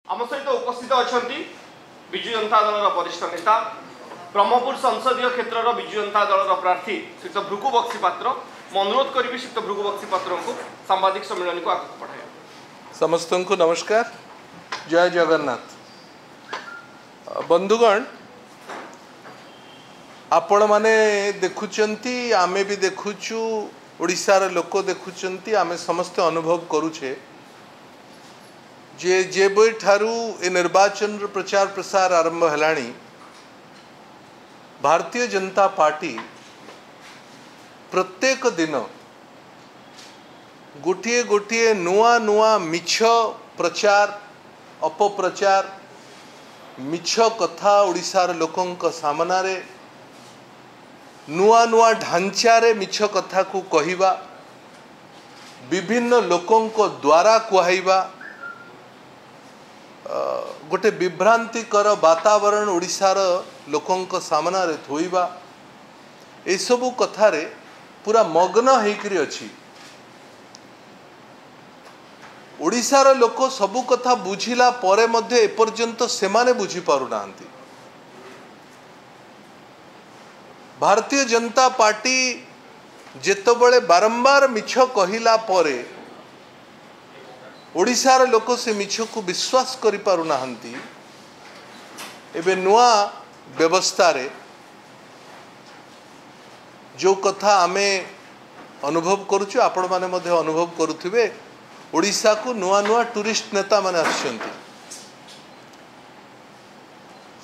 आम सहित उपस्थित अच्छा विजु जनता दल वरिष्ठ नेता ब्रह्मपुर संसदीय क्षेत्र विजु जनता दल प्रार्थी श्रीत भृगु बक्सीपात्र मैं अनुरोध करी श्रीत भृगु बक्सीपात्र को सांबादिक सम्मेलन को आगे बढ़ाया। समस्त को नमस्कार, जय जगन्नाथ। बंधुगण, आपण माने देखुचंती, आमे भी देखुचु, ओडिशार लोक देखुचंती, आमे समस्त अनुभव करूछे जे जेबे ठारू ए निर्वाचन प्रचार प्रसार आरंभ हलाणी भारतीय जनता पार्टी प्रत्येक दिन गोटे गोटे नुआ नुआ मिछ प्रचार अपप्रचार मिछ कथा ओडिशार लोकंक सामनारे नुआ नुआ ढांचारे मिछ कथा को कहिबा, विभिन्न लोकंक द्वारा कहइबा, गोटे विभ्रांतिकर वातावरण ओडिशार लोकंक सामनारे थोइबा, ए सबु कथारे पूरा मग्न होइकरी अछि। ओडिशार लोक सबु कथा बुझिला परे मध्ये एपर्यंत सेमाने बुझी पारु नांती। भारतीय जनता पार्टी जेतबळे बारंबार मिछ कहिला परे ओडिशार लोक से मिछ को विश्वास करि पारु नांती। एबे नुआ व्यवस्था रे जो कथा आमे अनुभव करूछु, आपण माने मध्ये अनुभव करूथिबे, ओडिशा को नुआ नुआ टूरिस्ट नेता माने आछंती।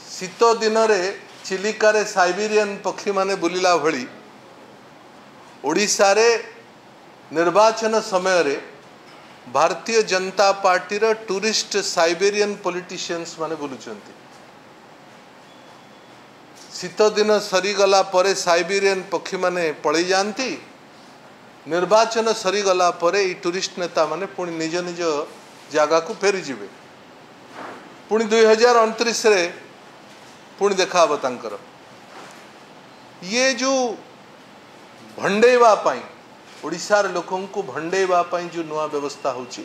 शीत दिन रे चिलिका रे साइबेरियन पक्षी माने बुलिला भली ओडिशा रे निर्वाचन समय रे भारतीय जनता पार्टी रो टूरिस्ट साइबेरियन पॉलिटिशियंस माने बुलुचंती। शीत दिन सरीगला परे साइबेरियन पक्षी माने पळै जानती, निर्वाचन सरीगला परे ई टूरिस्ट नेता माने पुणी निज निज जगह को फेरी जिवे। पुणी 2029 रे पुणी देखा तांकर ये जो भंडेवा पाई ओडिशार लोकन को भंडेवा पाई जो नुआ व्यवस्था होची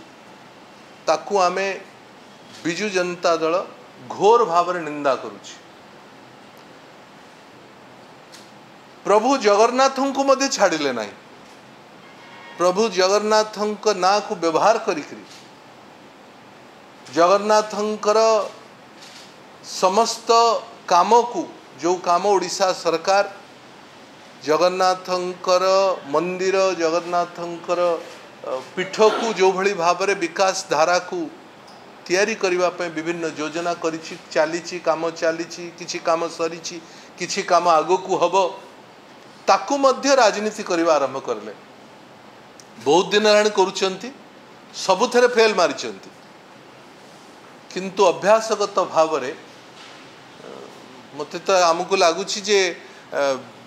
ताकू आमे विजु जनता दल घोर भाव में निंदा करुची। प्रभु जगन्नाथ को मध्य छाड़िले नहीं। प्रभु जगन्नाथ ना को व्यवहार करी जगन्नाथंकर समस्त काम को जो काम ओडिशा सरकार जगन्नाथंकर मंदिर जगन्नाथंकर पीठ को जो भली भाव में विकास धारा को तैयारी करबा पे विभिन्न योजना करिछि, चालीछि, काम चालीछि, किछि काम सरीछि, किछि काम आगो को हबो, ताकू मध्य राजनीति करबा आरंभ करले। बहुत दिन हेलाणी करूछंती, सबुथरे फेल मारिछंती, किंतु अभ्यासगत भाव में मते तो आमको लगुच जे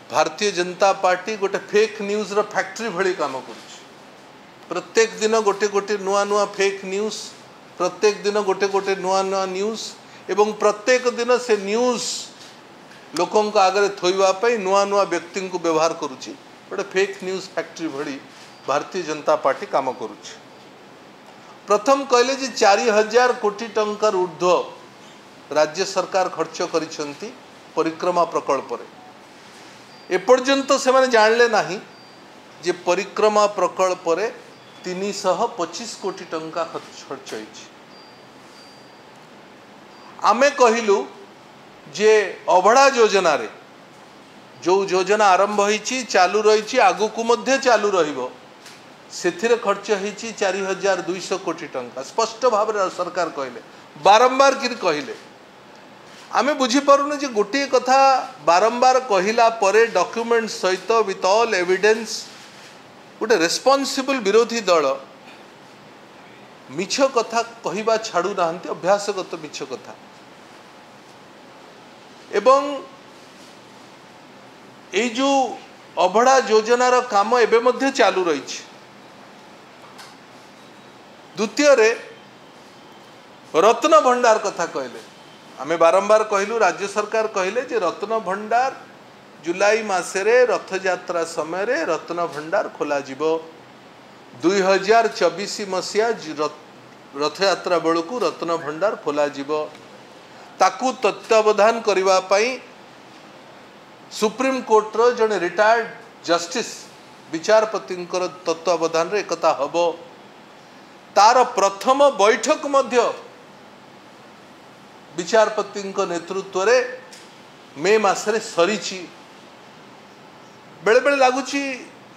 भारतीय जनता पार्टी गोटे फेक न्यूज रो फैक्ट्री भली काम करुछि। प्रत्येक दिन गोटे गोटे नुआ नुआ फेक न्यूज, प्रत्येक दिन गोटे गोटे नुआ नुआ न्यूज एवं प्रत्येक दिन से न्यूज लोकों आगे थोइबा पई नुआ नुआ व्यक्ति को व्यवहार करुछि। गोटे फेक न्यूज फैक्ट्री भली भारतीय जनता पार्टी काम करुछि। प्रथम कहले जे 4000 कोटी टंकार ऊर्ध्व राज्य सरकार खर्च करिसंती परिक्रमा प्रकल्प रे। एपर्यंत से माने जानले नाही जे परिक्रमा प्रकल्प रे 325 कोटी टंका खर्च होइछि। आमे कहिलु जे अभड़ा योजना रे जो योजना आरंभ होइछि चालू रहिछि आगु को मध्य चालू रहिबो, सेथिरे खर्च होइछि 4200 कोटी टंका। स्पष्ट भाव में सरकार कहले, बारंबार कि कहले, आमे बुझी पारुने जे गोटे कथा बारंबार कहिला परे डॉक्यूमेंट सहित विथ ऑल एविडेंस गोटे रेस्पॉन्सिबल विरोधी दल मिछ कथा कहिबा छाड़ू नाहंती, अभ्यासगत मिछ कथा। एवं ए जो अभड़ा योजनार काम एबे मध्य चालू रही। द्वितीय रे रत्न भंडार कथा कहले, आमे बारंबार कहलु, राज्य सरकार कहले जे रत्न भंडार जुलाई मासरे रथ यात्रा समय रे रत्न भंडार खोला जिवो। 2024 मसीहा रथयात्रा बेलू रत्न भंडार खोल ताकू तत्वावधान करने पाई सुप्रीम कोर्टर जड़े रिटायर्ड जस्टिस विचारपति तत्वावधान रे एकता हम तार प्रथम बैठक मध्य विचारपति नेतृत्व रे मे मासरे सरी बेले बेले लगुच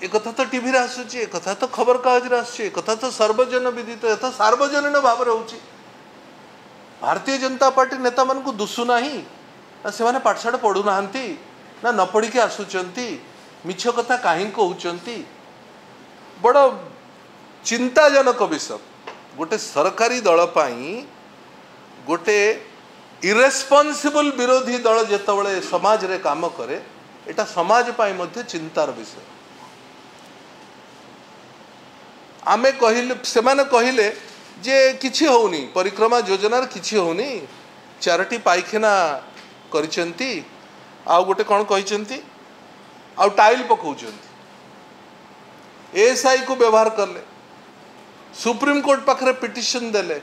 एक तो टीवी रे आसुची एक तो खबर कागज रे आसुची एक तो सर्वजन विदित यथा सार्वजनीन भाव में होची भारतीय जनता पार्टी नेता मान को दुसुना से माने पाठशाठ पढ़ु ना ना न पढ़ी के आसुचंती मिछ कथा कहीं कहउचंती बड़ चिंताजनक विषय गोटे सरकारी दल पाई गोटे इरेस्पॉन्सिबल विरोधी दल जेतबळे समाज रे काम करे एटा समाज पाई मध्य चिंतार विषय आमे कहिले से माने कहिले जे किछि होउनी परिक्रमा योजना किछि होउनी चारटी पाइखाना करिसंती आ गोटे कौन कहिसंती आ टाइल पकाउचंती एएसआई को व्यवहार करले सुप्रीम कोर्ट पाखरे पिटिशन देले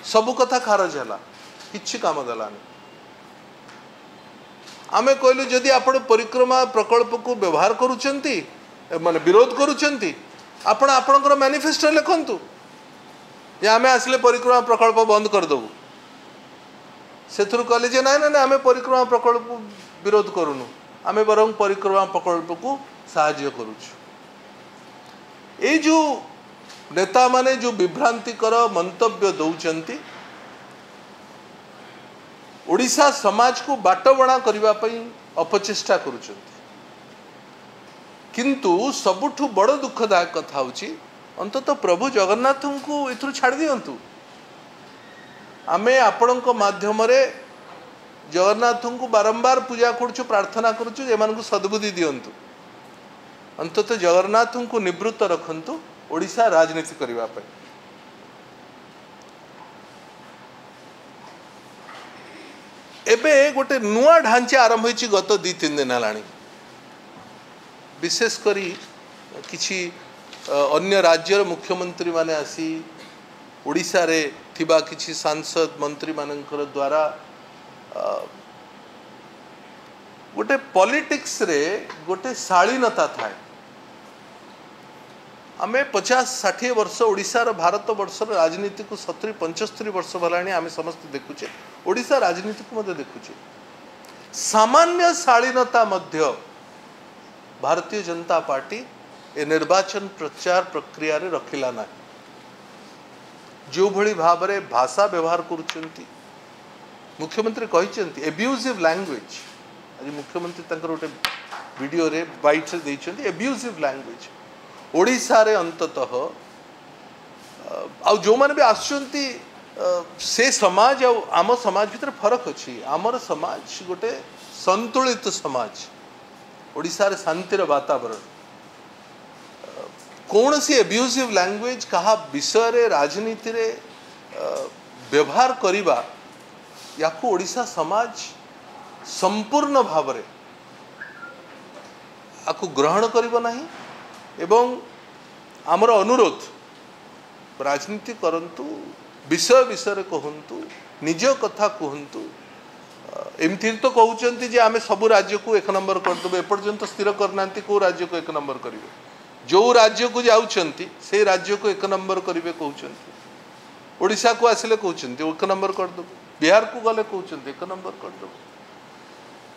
सबु कथा खारज हला किछि काम देलानी आमे कहलु जदि आपण परिक्रमा प्रकल्प को व्यवहार करूचंती माने विरोध करूचंती आपण आपणकर मैनिफेस्टो लिखंतु जे आमे आसले परिक्रमा प्रकल्प बंद कर दबु सेथुर कहले जे ना ना आमे परिक्रमा प्रकल्प विरोध करूनु आमे बरं परिक्रमा प्रकल्प को साहाय्य करूछु ए जो नेता माने जो विभ्रांतिकर मंतव्य दौचंती ओडिशा समाज को बाटबणा करबा पई अपचेष्टा करूचंती किंतु सबुठु बड़ दुखदायक कथा होची अंततः प्रभु जगन्नाथ को एथुर छाड़ दियंतु आमे आपणक माध्यम रे जगन्नाथ को बारंबार पूजा करूछु प्रार्थना करूछु एमान को सद्बुद्धि दियंतु अंततः जगन्नाथ को निवृत्त रखंतु ओडिशा राजनीति करबा पई एबे गोटे नुआ ढांचा आरंभ होइछि गत 2-3 दिन हलाणी विशेष करी किछि अन्य राज्यर मुख्यमंत्री माने आसी ओडिशा रे थिबा किछि सांसद मंत्री मानकर द्वारा गोटे पॉलिटिक्स रे गोटे शालीनता थाए आमे 50-60 वर्ष ओडिशा रो भारत वर्ष राजनीति को 70-75 वर्ष भलानी आमे समस्त देखुचे ओडिशा राजनीति को मध्य देखुचे सामान्य शालीनता मध्य भारतीय जनता पार्टी ए निर्वाचन प्रचार प्रक्रिया रे रखिला ना जो भली भाव रे भाषा व्यवहार करूचंती मुख्यमंत्री कहिचंती एब्यूजिव लैंग्वेज आज मुख्यमंत्री तंकर गोटे वीडियो रे बाइट से देइचंती एब्यूजिव लैंग्वेज ओडिशा रे अंततः आ जो माने भी आसुचंती से समाज आ आम समाज भीतर फरक अछि आमर समाज गोटे संतुलित समाज ओडिशा रे शांतिर वातावरण कौन सी एब्यूजिव लैंग्वेज कहा विषय रे राजनीति रे व्यवहार करिबा याकू ओडिशा समाज संपूर्ण भाव रे आकू ग्रहण करिबो नाही एवं आमर अनुरोध राजनीति करंतु विषय विषय रे कहंतु निज कथा कहंतु एमती तो कहते जे आमे सब राज्य को 1 नंबर करदेबे एपर्यंत स्थिर करना को राज्य को 1 नंबर करेंगे जो राज्य को जाउछंती से राज्य को 1 नंबर करेंगे कहते ओडिशा को आसिले कहते 1 नंबर करदेबे बिहार को गले कहते 1 नंबर करदेबे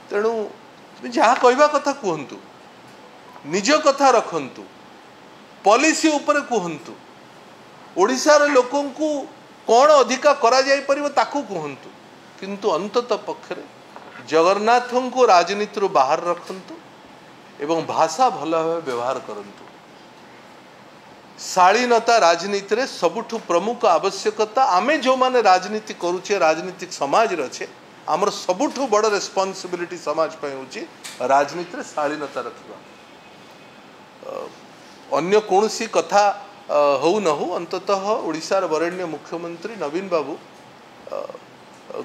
तेणु जहाँ कहवा कथा कहतु निज कथा रखंतु पॉलिसी ऊपर कहतु ओडिशा रे लोकन को कौन अधिका करा जाय परिबो ताकू कहतु किंतु अंततः पक्षरे जगन्नाथ को राजनीति रो बाहर रखंतु एवं भाषा भल भाव व्यवहार करंतु शालीनता राजनीति रे सबुठु प्रमुख आवश्यकता आमे जो माने राजनीति करूचे राजनीतिक समाज रछे आमर सबुठु बड़ रेस्पॉन्सिबिलिटी समाज पे होची राजनीति रे शालीनता रखिबा अन्य कोनसी कथा हो न हो अंततः ओडिशार वरेण्य मुख्यमंत्री नवीन बाबू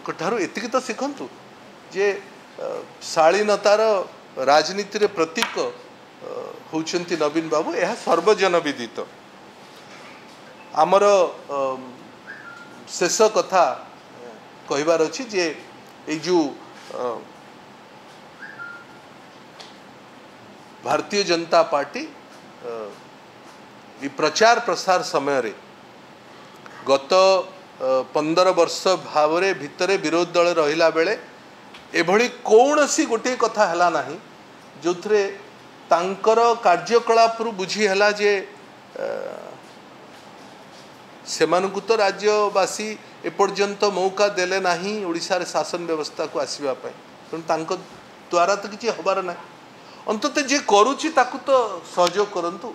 कठारु एतिक तो शिखंतु जे शालीनतार राजनीति रे प्रतीक होउचंती नवीन बाबू यह सर्वजन विदित आमर शेष कथा कहबार अछि जे ए जो भारतीय जनता पार्टी ये प्रचार प्रसार समय रे गत 15 वर्ष भाव भितर विरोधी दल रहिला बेले एभली कौन सी गोटे कथा हला नाही जो थे तांकर कार्यकलाप बुझी हला जे सेमानकु तो राज्यवासी एपर्यंत मौका देले नाही ओडिशा रे शासन व्यवस्था को आसीबा पय तेणु तांको द्वारा तो किसी हबार ना अंतत जे करूची ताकू तो सहयोग करंतु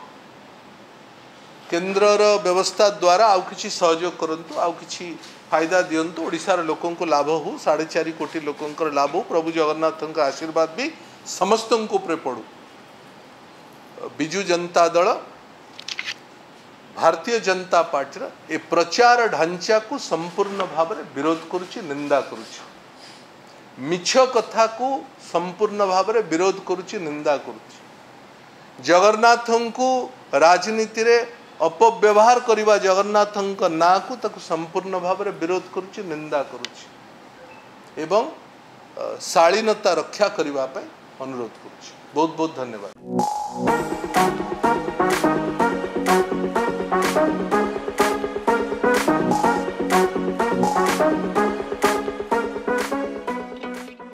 केंद्र व्यवस्था द्वारा आउ किसी सहयोग करंतु आउ किसी फायदा दियंतु ओडिशार लोकों को लाभ हो 4.5 कोटी लोकों लाभ हो प्रभु जगन्नाथ का आशीर्वाद भी समस्त उपरे पड़ू बिजु जनता दल भारतीय जनता पार्टी ए प्रचार ढांचा को संपूर्ण भाव में विरोध करुच्ची निंदा करुच्ची मिछ कथा को संपूर्ण भाव में विरोध करुच्ची निंदा करुच्ची जगन्नाथ को राजनीति रे अपव्यवहार करिबा जगन्नाथ ना को ताकू संपूर्ण भाव में विरोध करुच्ची निंदा करुच्ची एवं शालीनता रक्षा करने अनुरोध करुच्ची बहुत बहुत धन्यवाद।